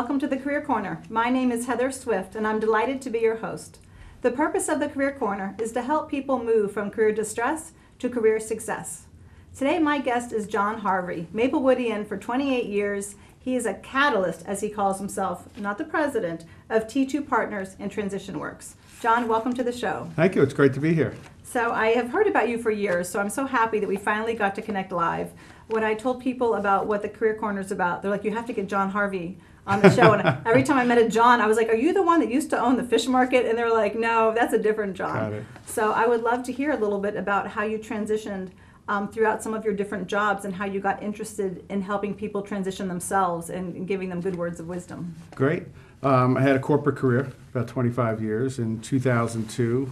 welcome to the Career Corner. My name is Heather Swift, and I'm delighted to be your host. The purpose of the Career Corner is to help people move from career distress to career success. Today, my guest is John Harvey, Maplewoodian for 28 years. He is a catalyst, as he calls himself, not the president, of T2 Partners and TransitionWorks. John, welcome to the show. Thank you. It's great to be here. So I have heard about you for years, so I'm so happy that we finally got to connect live. When I told people about what the Career Corner is about, they're like, you have to get John Harvey on the show. And every time I met a John, I was like, are you the one that used to own the fish market? And they're like, no, that's a different John. Got it. So I would love to hear a little bit about how you transitioned throughout some of your different jobs and how you got interested in helping people transition themselves and giving them good words of wisdom. Great. I had a corporate career, about 25 years. In 2002,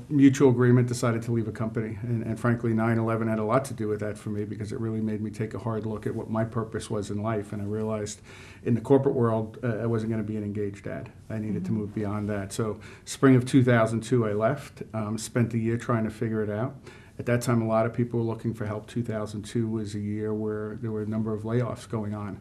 mutual agreement, decided to leave a company. And frankly, 9/11 had a lot to do with that for me because it really made me take a hard look at what my purpose was in life. And I realized in the corporate world, I wasn't going to be an engaged dad. I needed to move beyond that. So spring of 2002, I left, spent a year trying to figure it out. At that time, a lot of people were looking for help. 2002 was a year where there were a number of layoffs going on.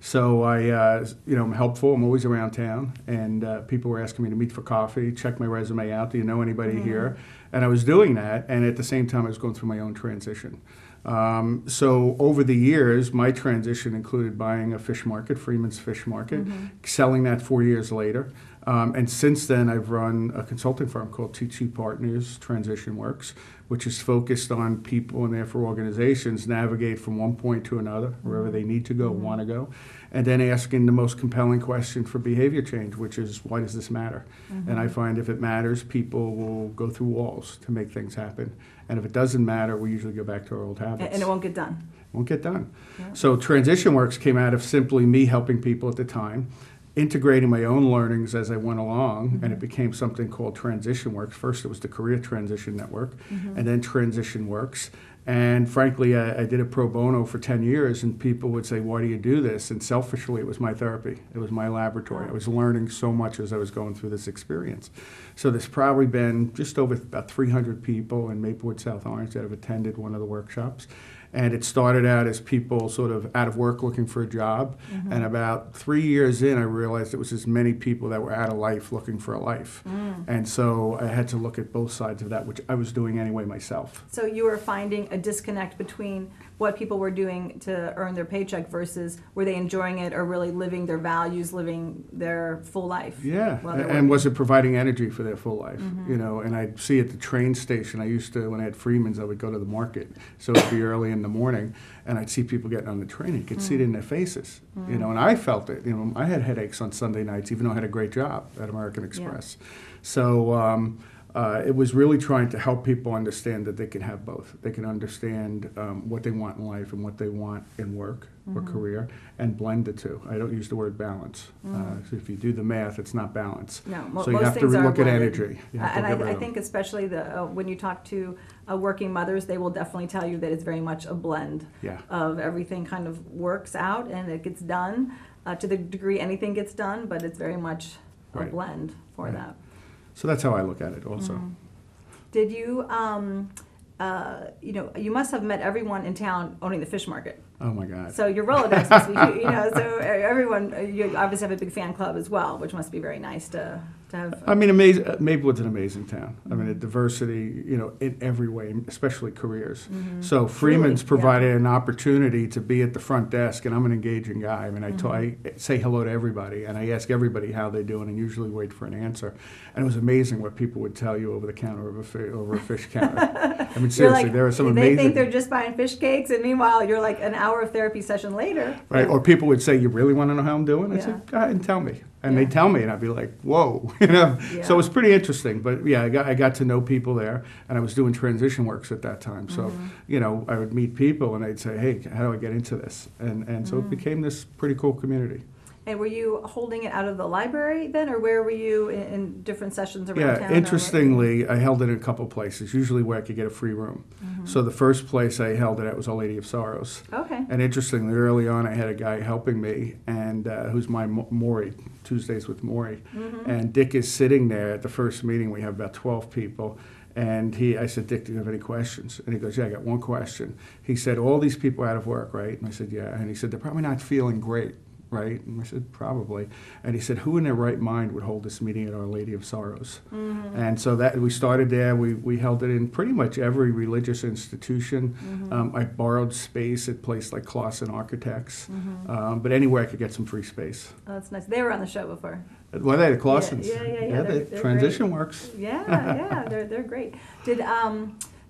So I'm helpful. I'm always around town, and people were asking me to meet for coffee, check my resume out. Do you know anybody here? And I was doing that, and at the same time, I was going through my own transition. So over the years, my transition included buying a fish market, Freeman's Fish Market, selling that 4 years later. And since then, I've run a consulting firm called T2 Partners, TransitionWorks, which is focused on people and therefore organizations navigate from one point to another, wherever they need to go, want to go, and then asking the most compelling question for behavior change, which is, why does this matter? And I find if it matters, people will go through walls to make things happen. And if it doesn't matter, we usually go back to our old habits. And it won't get done. Won't get done. Yeah. So TransitionWorks came out of simply me helping people at the time, integrating my own learnings as I went along, and it became something called TransitionWorks. First, it was the Career Transition Network, and then TransitionWorks. And frankly, I did it pro bono for 10 years, and people would say, why do you do this? And selfishly, it was my therapy. It was my laboratory. I was learning so much as I was going through this experience. So there's probably been just over about 300 people in Maplewood, South Orange that have attended one of the workshops. And it started out as people sort of out of work looking for a job. And about 3 years in, I realized it was as many people that were out of life looking for a life. And so I had to look at both sides of that, which I was doing anyway myself. So you were finding a disconnect between what people were doing to earn their paycheck versus were they enjoying it or really living their values, living their full life? Yeah, and was it providing energy for their full life? And I'd see at the train station, I used to, when I had Freeman's, I would go to the market. So it'd be early in the morning, and I'd see people getting on the train. You could see it in their faces, and I felt it. I had headaches on Sunday nights, even though I had a great job at American Express. Yeah. So it was really trying to help people understand that they can have both. They can understand what they want in life and what they want in work or career, and blend the two. I don't use the word balance. So if you do the math, it's not balance. No, so you have to look at energy. And I think especially when you talk to working mothers, they will definitely tell you that it's very much a blend of everything kind of works out and it gets done to the degree anything gets done, but it's very much a blend for that. So that's how I look at it also. Did you, you must have met everyone in town owning the fish market. Oh my God. So your Rolodex must be, so everyone, you obviously have a big fan club as well, which must be very nice to have. I mean, amazing. Maplewood's an amazing town. I mean, the diversity, in every way, especially careers. So Freeman's provided an opportunity to be at the front desk, and I'm an engaging guy. I mean, I say hello to everybody, and I ask everybody how they're doing, and usually wait for an answer. And it was amazing what people would tell you over the counter over a fish counter. I mean, seriously, there are some amazing. They think they're just buying fish cakes, and meanwhile, you're like an hour of therapy session later. Right, or people would say, you really want to know how I'm doing? I said, go ahead and tell me. And they'd tell me, and I'd be like, whoa, So it was pretty interesting. But yeah, I got to know people there, and I was doing TransitionWorks at that time. So, I would meet people, and they'd say, hey, how do I get into this? And so it became this pretty cool community. And were you holding it out of the library then, or where were you in different sessions around town? Yeah, interestingly, I held it in a couple places, usually where I could get a free room. So the first place I held it at was Our Lady of Sorrows. Okay. And interestingly, early on, I had a guy helping me, and who's my Maury, Tuesdays with Maury. And Dick is sitting there at the first meeting. We have about 12 people. And I said, Dick, do you have any questions? And he goes, yeah, I got one question. He said, all these people are out of work, right? And I said, yeah. And he said, they're probably not feeling great. right? And I said, probably. And he said, who in their right mind would hold this meeting at Our Lady of Sorrows? Mm-hmm. And so that we started there. We held it in pretty much every religious institution. Mm-hmm. I borrowed space at places like Clausen Architects, Mm-hmm. but anywhere I could get some free space. Oh, that's nice. They were on the show before. Well, they the Clausens. Yeah. They're TransitionWorks. Yeah, they're great.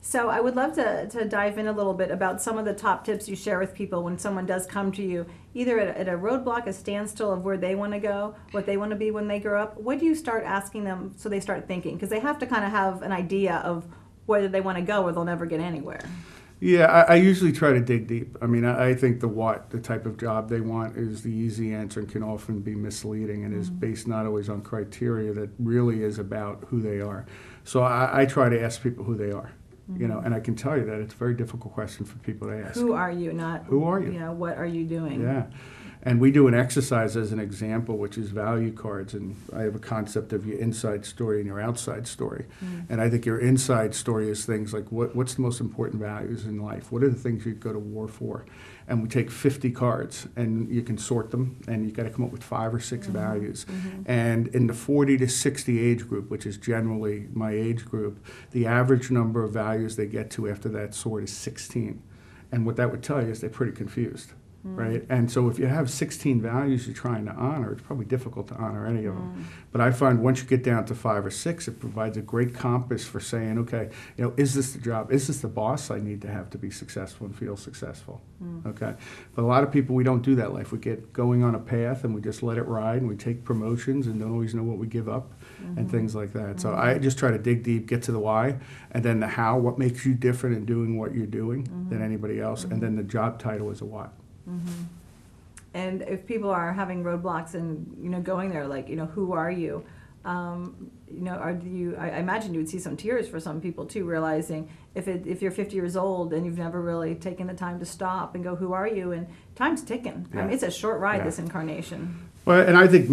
So I would love to dive in a little bit about some of the top tips you share with people when someone does come to you, either at a roadblock, a standstill of where they want to go, what they want to be when they grow up. What do you start asking them so they start thinking? Because they have to kind of have an idea of whether they want to go or they'll never get anywhere. Yeah, I usually try to dig deep. I mean, I think the type of job they want is the easy answer and can often be misleading and is based not always on criteria that really is about who they are. So I try to ask people who they are. You know, and I can tell you that it's a very difficult question for people to ask. Who are you? Not who are you? You know, what are you doing? Yeah. And we do an exercise as an example, which is value cards. And I have a concept of your inside story and your outside story. And I think your inside story is things like what's the most important values in life? What are the things you'd go to war for? And we take 50 cards, and you can sort them, and you've got to come up with 5 or 6 values. And in the 40 to 60 age group, which is generally my age group, the average number of values they get to after that sort is 16. And what that would tell you is they're pretty confused. Right? And so if you have 16 values you're trying to honor, it's probably difficult to honor any of them. But I find once you get down to 5 or 6, it provides a great compass for saying, okay, you know, is this the job? Is this the boss I need to have to be successful and feel successful? Okay. But a lot of people, we don't do that life. We get going on a path and we just let it ride, and we take promotions and don't always know what we give up and things like that. So I just try to dig deep, get to the why, and then the how, what makes you different in doing what you're doing than anybody else, and then the job title is a what. And if people are having roadblocks and, you know, going there, like, you know, who are you? You know, I imagine you would see some tears for some people too, realizing if you're 50 years old and you've never really taken the time to stop and go, who are you? And time's ticking. I mean, it's a short ride, this incarnation. Well, and I think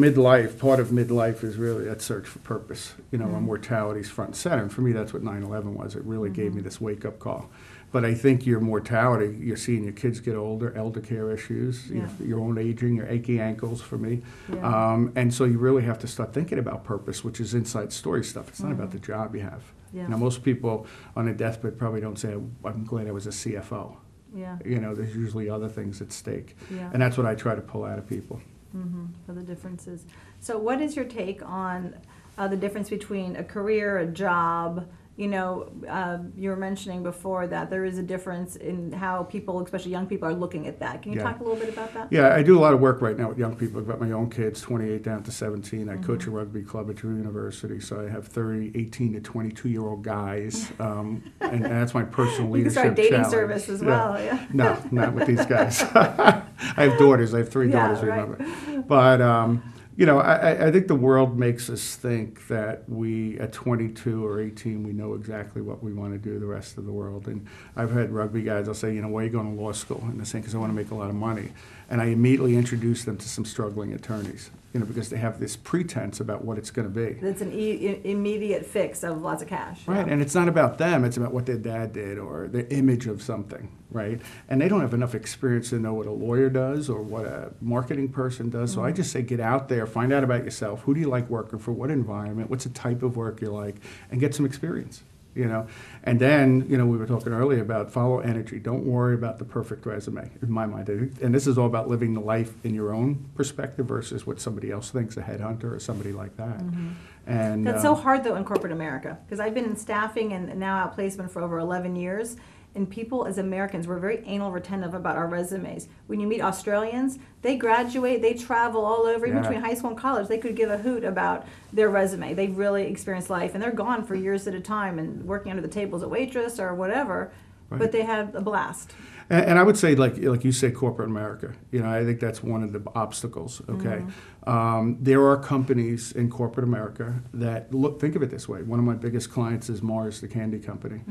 part of midlife is really that search for purpose. You know, our mortality's front and center. And for me, that's what 9/11 was. It really gave me this wake-up call. But I think your mortality, you're seeing your kids get older, elder care issues, your own aging, your achy ankles for me. And so you really have to start thinking about purpose, which is inside story stuff. It's not about the job you have. Now, most people on a deathbed probably don't say, I'm glad I was a CFO. You know, there's usually other things at stake. And that's what I try to pull out of people. For the differences. So what is your take on the difference between a career, a job? You know, you were mentioning before that there is a difference in how people, especially young people, are looking at that. Can you talk a little bit about that? Yeah, I do a lot of work right now with young people. I've got my own kids, 28 down to 17. I coach a rugby club at Drew University, so I have 18 to 22-year-old guys, and that's my personal leadership challenge. You can start dating service as well, No, not with these guys. I have daughters. I have 3 daughters, remember. But, you know, I think the world makes us think that we, at 22 or 18, we know exactly what we want to do the rest of the world. And I've had rugby guys, they'll say, you know, why are you going to law school? And they're saying, because I want to make a lot of money. And I immediately introduce them to some struggling attorneys, you know, because they have this pretense about what it's going to be. It's an immediate fix of lots of cash. Right, and it's not about them, it's about what their dad did or the image of something, right? And they don't have enough experience to know what a lawyer does or what a marketing person does. So I just say, get out there, find out about yourself. Who do you like working for? What environment? What's the type of work you like? And get some experience. You know, and then, you know, we were talking earlier about follow energy. Don't worry about the perfect resume, in my mind. And this is all about living the life in your own perspective versus what somebody else thinks, a headhunter or somebody like that. And that's so hard, though, in corporate America, because I've been in staffing and now outplacement for over 11 years. And people, as Americans, we're very anal retentive about our resumes. When you meet Australians, they graduate, they travel all over, even between high school and college. They could give a hoot about their resume. They've really experienced life, and they're gone for years at a time and working under the table as a waitress or whatever. But they had a blast. And I would say, like you say, corporate America. You know, I think that's one of the obstacles. Okay, There are companies in corporate America that think of it this way. One of my biggest clients is Mars, the candy company.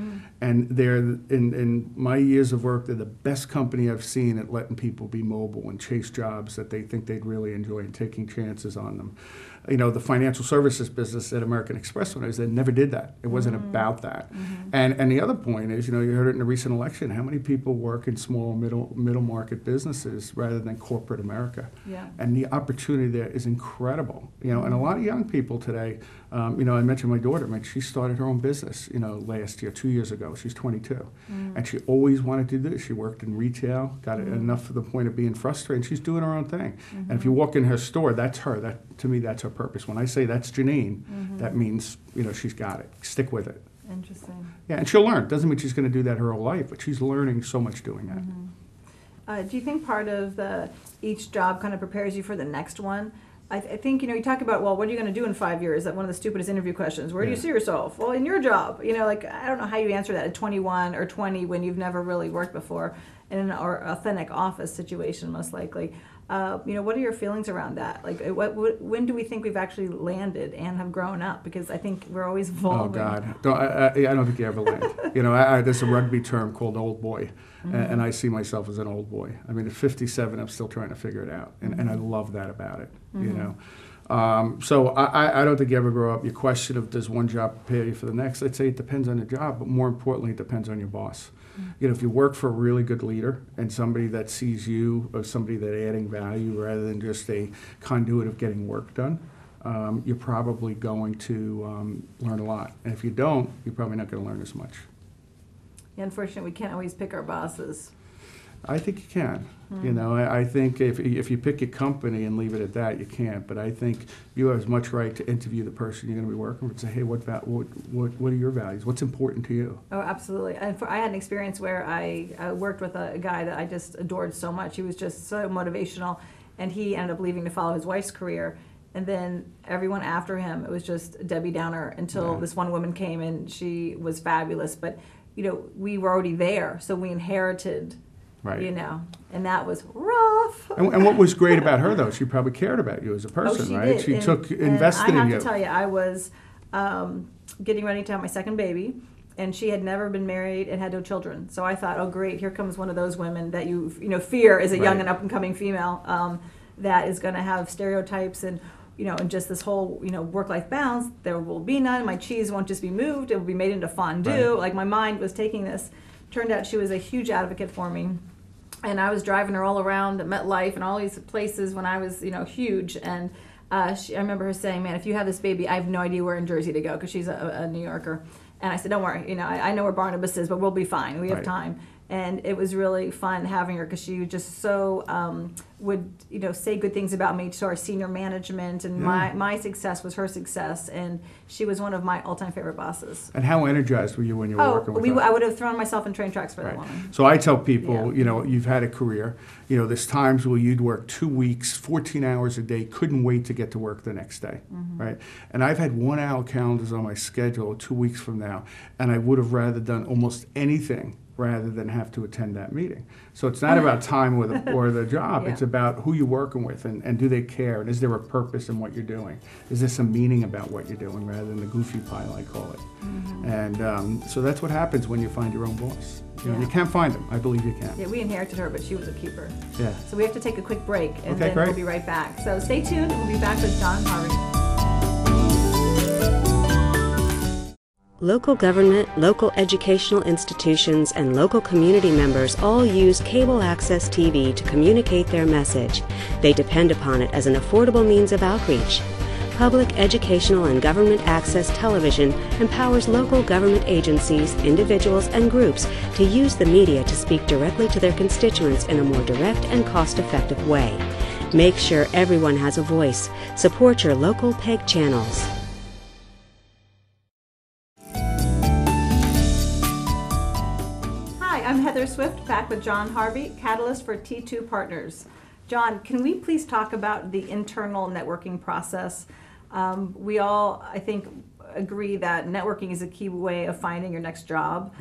And they're, in my years of work, they're the best company I've seen at letting people be mobile and chase jobs that they think they'd really enjoy and taking chances on them. You know, the financial services business at American Express, when I was there, never did that. It wasn't about that. And the other point is, you know, you heard it in the recent election, how many people work in small, middle market businesses rather than corporate America? And the opportunity there is incredible. You know, and a lot of young people today, you know, I mentioned my daughter, she started her own business, you know, last year, 2 years ago. She's 22. And she always wanted to do this. She worked in retail, got it enough to the point of being frustrated, and she's doing her own thing. And if you walk in her store, that's her. That, to me, that's her purpose. When I say that's Janine, that means, you know, she's got it. Stick with it. Interesting. Yeah, and she'll learn. Doesn't mean she's going to do that her whole life, but she's learning so much doing that. Do you think part of each job kind of prepares you for the next one? I think, you know, you talk about, well, what are you going to do in 5 years? That one of the stupidest interview questions. Where do you see yourself? Well, in your job. You know, like, I don't know how you answer that at 21 or 20 when you've never really worked before in an authentic office situation, most likely. You know, what are your feelings around that? Like, when do we think we've actually landed and have grown up? Because I think we're always evolving. Oh, God. I don't think you ever land. You know, there's a rugby term called old boy, and I see myself as an old boy. I mean, at 57, I'm still trying to figure it out, and I love that about it, you know. So I don't think you ever grow up. Your question of does one job prepare you for the next, I'd say it depends on the job, but more importantly, it depends on your boss. You know, if you work for a really good leader and somebody that sees you as somebody that's adding value rather than just a conduit of getting work done, you're probably going to learn a lot. And if you don't, you're probably not going to learn as much. Yeah, unfortunately, we can't always pick our bosses. I think you can. You know, I think if you pick your company and leave it at that, you can't. But I think you have as much right to interview the person you're going to be working with and say, hey, what are your values? What's important to you? Oh, absolutely. And I had an experience where I worked with a guy that I just adored so much. He was just so motivational, and he ended up leaving to follow his wife's career. And then everyone after him, it was just Debbie Downer until this one woman came, and she was fabulous. But, you know, we were already there, so we inherited. Right. You know, and that was rough. And what was great about her, though, she probably cared about you as a person, she right? Did. She invested in you. I have to tell you, I was getting ready to have my second baby, and she had never been married and had no children. So I thought, oh, great, here comes one of those women that you know fear as a young and up-and-coming female that is going to have stereotypes and, you know, and just this whole, you know, work-life balance. There will be none. My cheese won't just be moved. It will be made into fondue. Like, my mind was taking this. Turned out she was a huge advocate for me. And I was driving her all around MetLife and all these places when I was, you know, huge. And I remember her saying, man, if you have this baby, I have no idea where in Jersey to go, because she's a New Yorker. And I said, don't worry, you know, I know where Barnabas is, but we'll be fine. We have time. And it was really fun having her, because she was just so would, you know, say good things about me to our senior management, and my success was her success, and she was one of my all-time favorite bosses. And how energized were you when you were working with her? I would have thrown myself in train tracks for that woman. So I tell people, you know, you've had a career. You know, there's times where you'd work 2 weeks, 14 hours a day, couldn't wait to get to work the next day, right? And I've had 1 hour calendars on my schedule 2 weeks from now, and I would have rather done almost anything rather than have to attend that meeting. So it's not about time or the job. It's about who you're working with, and do they care, and is there a purpose in what you're doing? Is there some meaning about what you're doing rather than the goofy pile, I call it? And so that's what happens when you find your own boss. You know, you can't find them. I believe you can. Yeah, we inherited her, but she was a keeper. Yeah. So we have to take a quick break, and then we'll be right back. So stay tuned, and we'll be back with John Harvey. Local government, local educational institutions, and local community members all use cable access TV to communicate their message. They depend upon it as an affordable means of outreach. Public educational and government access television empowers local government agencies, individuals, and groups to use the media to speak directly to their constituents in a more direct and cost-effective way. Make sure everyone has a voice. Support your local PEG channels. I'm Heather Swift, back with John Harvey, Catalyst for T2 Partners. John, can we please talk about the internal networking process? We all, I think, agree that networking is a key way of finding your next job.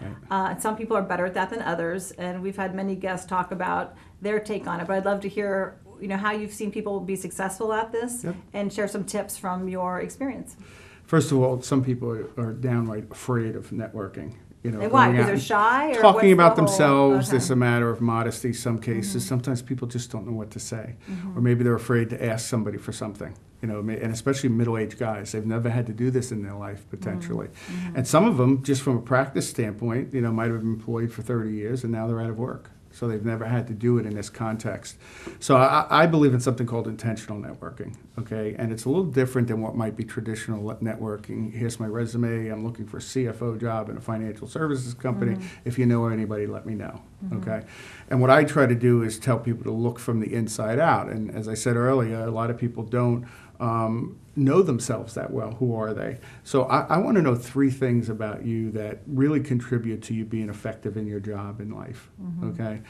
Some people are better at that than others, and we've had many guests talk about their take on it, but I'd love to hear how you've seen people be successful at this, Yep. and share some tips from your experience. First of all, some people are downright afraid of networking. And why? Going Because out they're and shy? Or talking what's about the whole- themselves. Okay. It's a matter of modesty. Some cases, sometimes people just don't know what to say, or maybe they're afraid to ask somebody for something. And especially middle-aged guys, they've never had to do this in their life potentially. And some of them, just from a practice standpoint, might have been employed for 30 years and now they're out of work. So they've never had to do it in this context. So I believe in something called intentional networking, okay? And it's a little different than what might be traditional networking. Here's my resume. I'm looking for a CFO job in a financial services company. If you know anybody, let me know, okay? And what I try to do is tell people to look from the inside out. And as I said earlier, a lot of people don't know themselves that well. Who are they? So I want to know 3 things about you that really contribute to you being effective in your job in life, okay?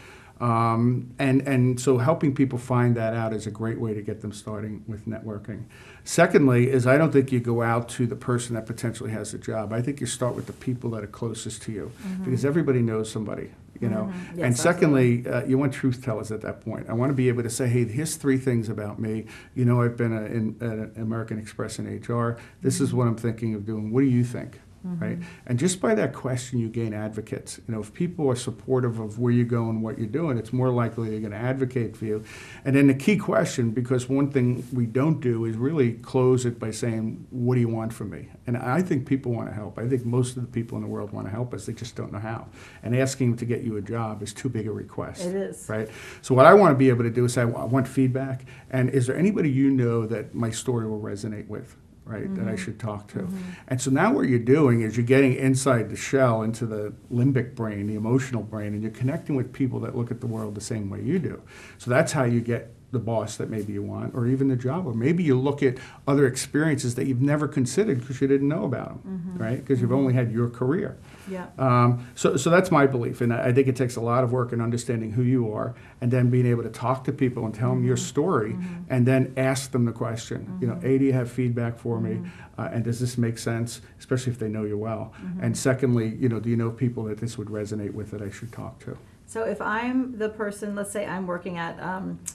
And so helping people find that out is a great way to get them starting with networking. Secondly is I don't think you go out to the person that potentially has a job. I think you start with the people that are closest to you, because everybody knows somebody. Yes, And secondly, you want truth tellers at that point. I want to be able to say, hey, here's 3 things about me. I've been in American Express in HR. This is what I'm thinking of doing. What do you think? Right? And just by that question, you gain advocates. If people are supportive of where you go and what you're doing, it's more likely they're going to advocate for you. And then the key question, because one thing we don't do is really close it by saying, what do you want from me? And I think people want to help. I think most of the people in the world want to help us. They just don't know how. And asking them to get you a job is too big a request. It is. Right? So what I want to be able to do is say, I want feedback. And is there anybody that my story will resonate with? Right, that I should talk to. And so now what you're doing is you're getting inside the shell into the limbic brain, the emotional brain, and you're connecting with people that look at the world the same way you do. So that's how you get the boss that maybe you want, or even the job, or maybe you look at other experiences that you've never considered because you didn't know about them, right? Because you've only had your career. Yeah. So that's my belief, and I think it takes a lot of work in understanding who you are, and then being able to talk to people and tell them your story, and then ask them the question. A, do you have feedback for me, and does this make sense, especially if they know you well? And secondly, do you know people that this would resonate with that I should talk to? So if I'm the person, let's say I'm working at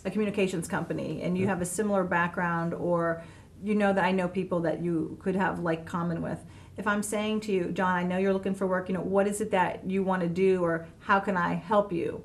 a communications company, and you have a similar background, or that I know people that you could have common with. If I'm saying to you, John, I know you're looking for work, what is it that you want to do, or how can I help you?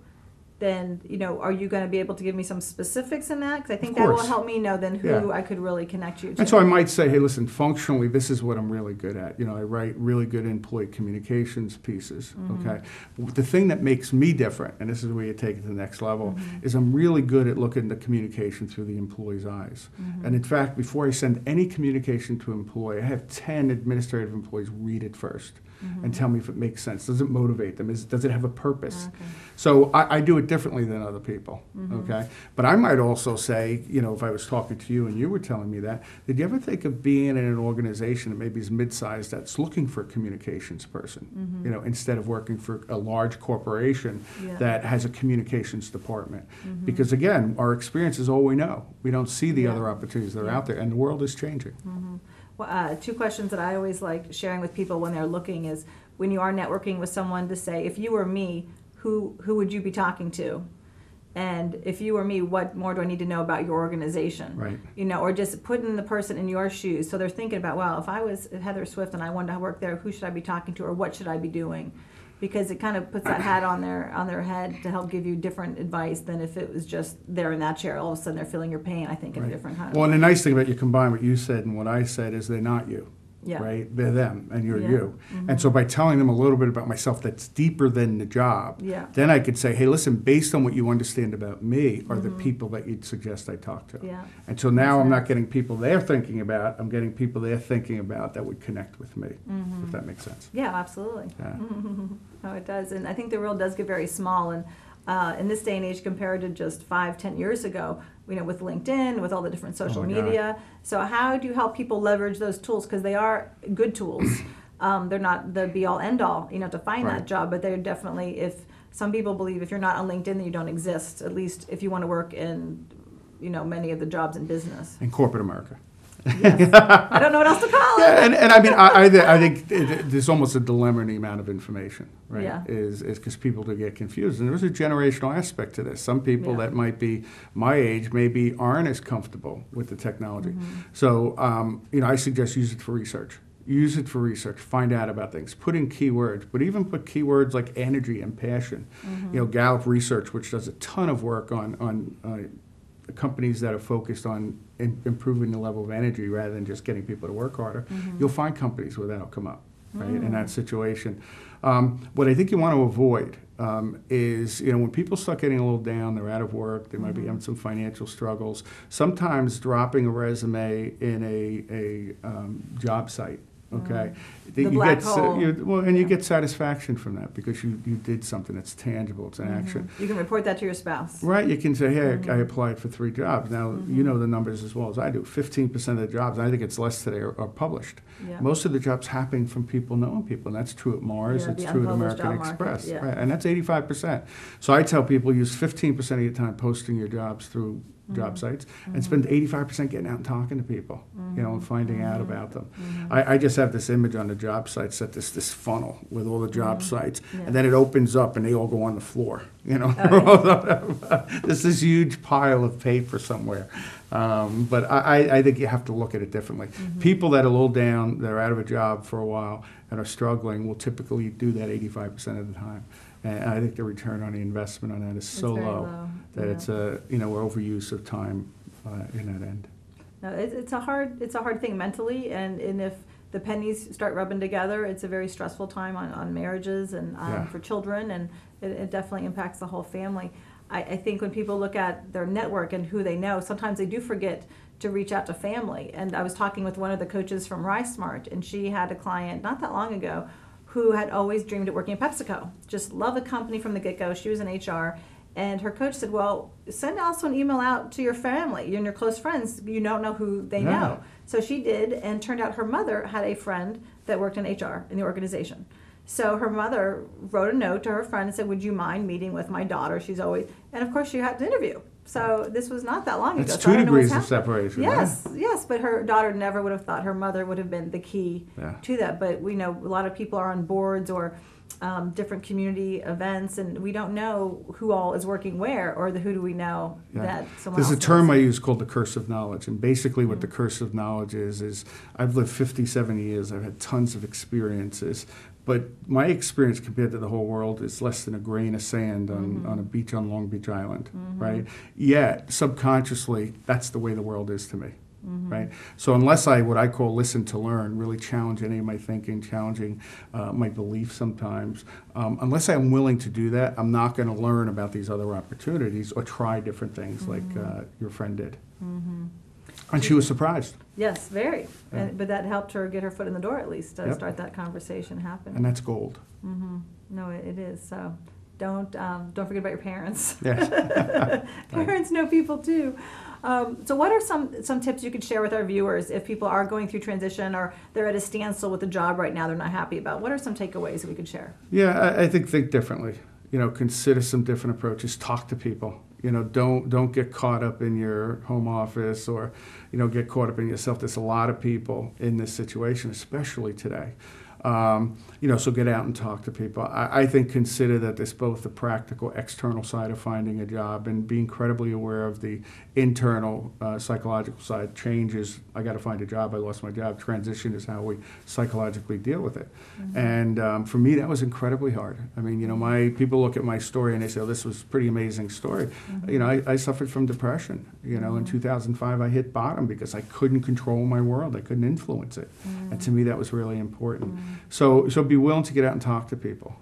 Then, are you going to be able to give me some specifics in that? Because I think that will help me know then who I could really connect you to. And so I might say, hey, listen, functionally, this is what I'm really good at. I write really good employee communications pieces, okay? But the thing that makes me different, and this is where you take it to the next level, is I'm really good at looking at the communication through the employee's eyes. And in fact, before I send any communication to an employee, I have 10 administrative employees read it first. And tell me if it makes sense. Does it motivate them? Does it have a purpose? Okay. So I do it differently than other people, okay? But I might also say, if I was talking to you and you were telling me that, did you ever think of being in an organization that maybe is mid-sized that's looking for a communications person, instead of working for a large corporation that has a communications department? Because again, our experience is all we know. We don't see the other opportunities that are out there, and the world is changing. Well, 2 questions that I always like sharing with people when they're looking is, when you are networking with someone, to say, if you were me, who would you be talking to? And if you were me, what more do I need to know about your organization? Right. Or just putting the person in your shoes. So they're thinking about, well, if I was Heather Swift and I wanted to work there, who should I be talking to, or what should I be doing? Because it kind of puts that hat on their head to help give you different advice than if it was just they're in that chair. All of a sudden they're feeling your pain, I think, in a different kind of Well, way. and the nice thing about you combine what you said and what I said is they're not you. Right? They're them and you're you. And so by telling them a little bit about myself that's deeper than the job, then I could say, hey, listen, based on what you understand about me are the people that you'd suggest I talk to. And so now I'm not getting people they're thinking about, I'm getting people they're thinking about that would connect with me, if that makes sense. Yeah, absolutely. No, it does. And I think the world does get very small. And in this day and age, compared to just 5-10 years ago, with LinkedIn, with all the different social media. So how do you help people leverage those tools? Because they are good tools. They're not the be-all, end-all, to find that job. But they're definitely, if some people believe if you're not on LinkedIn, then you don't exist, at least if you want to work in, many of the jobs in business. In corporate America. Yes. I don't know what else to call it. Yeah, and I mean, I think there's almost a dilemma in the amount of information, right? Yeah. Is because people do get confused. And there's a generational aspect to this. Some people Yeah. that might be my age maybe aren't as comfortable with the technology. So, I suggest use it for research. Use it for research. Find out about things. Put in keywords, but even put keywords like energy and passion. Gallup Research, which does a ton of work on companies that are focused on improving the level of energy rather than just getting people to work harder. You'll find companies where that'll come up, right? In that situation. What I think you want to avoid is, when people start getting a little down, they're out of work, they might be having some financial struggles. Sometimes dropping a resume in a job site. Okay, The black hole. You get satisfaction from that because you did something that's tangible. It's an action. You can report that to your spouse. Right, you can say, hey, I applied for 3 jobs. Now, you know the numbers as well as I do. 15% of the jobs, and I think it's less today, are published. Yeah. Most of the jobs happen from people knowing people, and that's true at Mars, Yeah, it's the true at unpublished American job market, Express, yeah. right, and that's 85%. So I tell people use 15% of your time posting your jobs through job sites and spend 85% getting out and talking to people, and finding out about them. I just have this image on the job sites that this funnel with all the job sites, and then it opens up and they all go on the floor. There's this huge pile of paper somewhere. But I think you have to look at it differently. People that are a little down, they're out of a job for a while and are struggling will typically do that 85% of the time. And I think the return on the investment on that is so low that it's we're overuse of time in that end. No, it's a hard thing mentally, and if the pennies start rubbing together, it's a very stressful time on marriages and for children, and it definitely impacts the whole family. I think when people look at their network and who they know, sometimes they do forget to reach out to family. And I was talking with one of the coaches from RiSmart, and she had a client not that long ago who had always dreamed of working at PepsiCo. Just loved the company from the get-go. She was in HR. And her coach said, well, send also an email out to your family and your close friends. You don't know who they know. So she did, and turned out her mother had a friend that worked in HR in the organization. So her mother wrote a note to her friend and said, would you mind meeting with my daughter? She's always, and of course she had an interview. So this was not that long ago. It's so 2 degrees of separation. Yes, right? yes, but her daughter never would have thought her mother would have been the key to that. But we know a lot of people are on boards or different community events, and we don't know who all is working where, or who do we know that someone else There's a term I use called the curse of knowledge, and basically what the curse of knowledge is I've lived 57 years, I've had tons of experiences, but my experience compared to the whole world is less than a grain of sand on a beach on Long Beach Island, right? Yet, subconsciously, that's the way the world is to me. Right? So unless I, what I call listen to learn, really challenge any of my thinking, challenging my beliefs sometimes, unless I'm willing to do that, I'm not going to learn about these other opportunities or try different things like your friend did. And she was surprised. Yes, very. But that helped her get her foot in the door at least, to start that conversation happening. And that's gold. No, it is. So don't forget about your parents. Yes. Parents know people too. So what are some tips you could share with our viewers if people are going through transition or they're at a standstill with a job right now they're not happy about? What are some takeaways that we could share? Yeah, I think differently. Consider some different approaches. Talk to people. Don't get caught up in your home office or, get caught up in yourself. There's a lot of people in this situation, especially today. So get out and talk to people. I think consider that there's both the practical, external side of finding a job and be incredibly aware of the internal, psychological side. Changes, I got to find a job, I lost my job. Transition is how we psychologically deal with it. And for me, that was incredibly hard. I mean, my people look at my story and they say, oh, this was a pretty amazing story. I suffered from depression. In 2005, I hit bottom because I couldn't control my world. I couldn't influence it. And to me, that was really important. So be willing to get out and talk to people.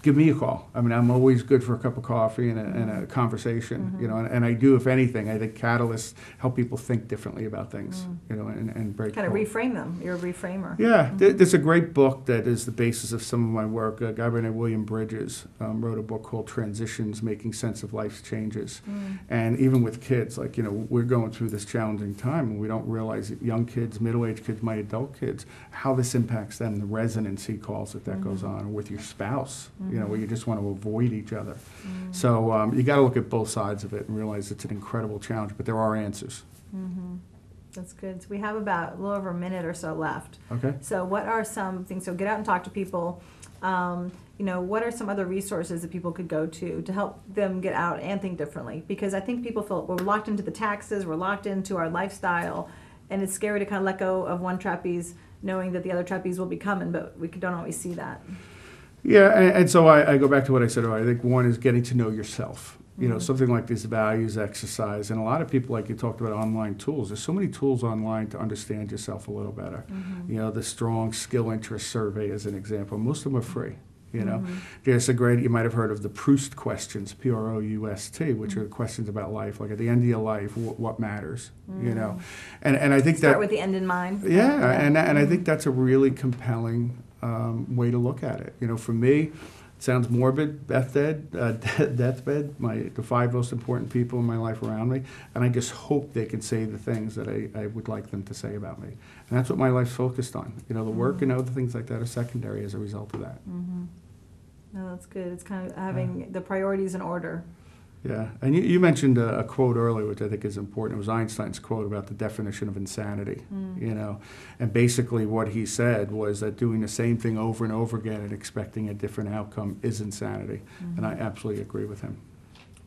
Give me a call. I mean, I'm always good for a cup of coffee and a conversation. And I do, if anything, I think catalysts help people think differently about things. And break kind of reframe them. You're a reframer. Yeah, there's a great book that is the basis of some of my work. A guy by the name of William Bridges wrote a book called Transitions: Making Sense of Life's Changes. And even with kids, we're going through this challenging time, and we don't realize that young kids, middle-aged kids, my adult kids, how this impacts them. The resonance, he calls it, that goes on, or with your spouse, where you just want to avoid each other. So you got to look at both sides of it and realize it's an incredible challenge, but there are answers. That's good. So we have about a little over a minute or so left. Okay. So what are some things, so get out and talk to people. What are some other resources that people could go to help them get out and think differently? Because I think people feel we're locked into the taxes, we're locked into our lifestyle, and it's scary to kind of let go of one trapeze knowing that the other trapeze will be coming, but we don't always see that. Yeah, and so I go back to what I said earlier. I think one is getting to know yourself. Something like this values exercise. And a lot of people, like you talked about online tools, there's so many tools online to understand yourself a little better. The Strong Skill Interest Survey is an example. Most of them are free. There's you might have heard of the Proust questions, Proust, which are questions about life. Like at the end of your life, what matters, And I think Start with the end in mind. Yeah, and I think that's a really compelling way to look at it. For me, it sounds morbid, deathbed, the 5 most important people in my life around me, and I just hope they can say the things that I would like them to say about me. And that's what my life's focused on. The work and other things like that are secondary as a result of that. No, that's good. It's kind of having the priorities in order. Yeah, and you mentioned a quote earlier, which I think is important. It was Einstein's quote about the definition of insanity, And basically what he said was that doing the same thing over and over again and expecting a different outcome is insanity. And I absolutely agree with him.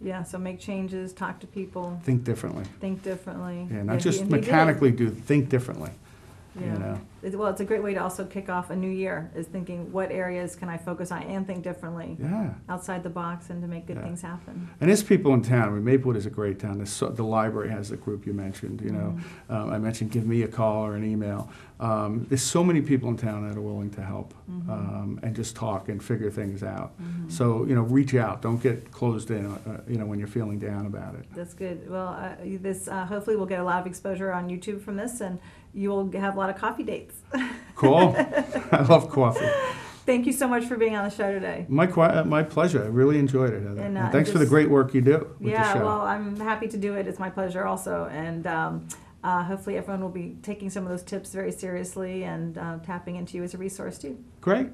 Yeah, so make changes, talk to people. Think differently. Yeah, not just mechanically think differently. Yeah. Well, it's a great way to also kick off a new year, is thinking what areas can I focus on and think differently outside the box and to make good things happen. And there's people in town. Maplewood is a great town. The library has the group you mentioned. I mentioned give me a call or an email. There's so many people in town that are willing to help and just talk and figure things out. So, reach out. Don't get closed in, when you're feeling down about it. That's good. Well, this hopefully we'll get a lot of exposure on YouTube from this, and you will have a lot of coffee dates. Cool. I love coffee. Thank you so much for being on the show today. My pleasure. I really enjoyed it, Heather. And thanks for the great work you do with the show. Well, I'm happy to do it. It's my pleasure also. And hopefully everyone will be taking some of those tips very seriously and tapping into you as a resource too. Great.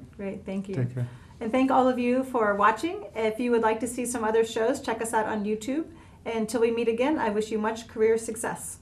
Thank you. Take care. And thank all of you for watching. If you would like to see some other shows, check us out on YouTube. Until we meet again, I wish you much career success.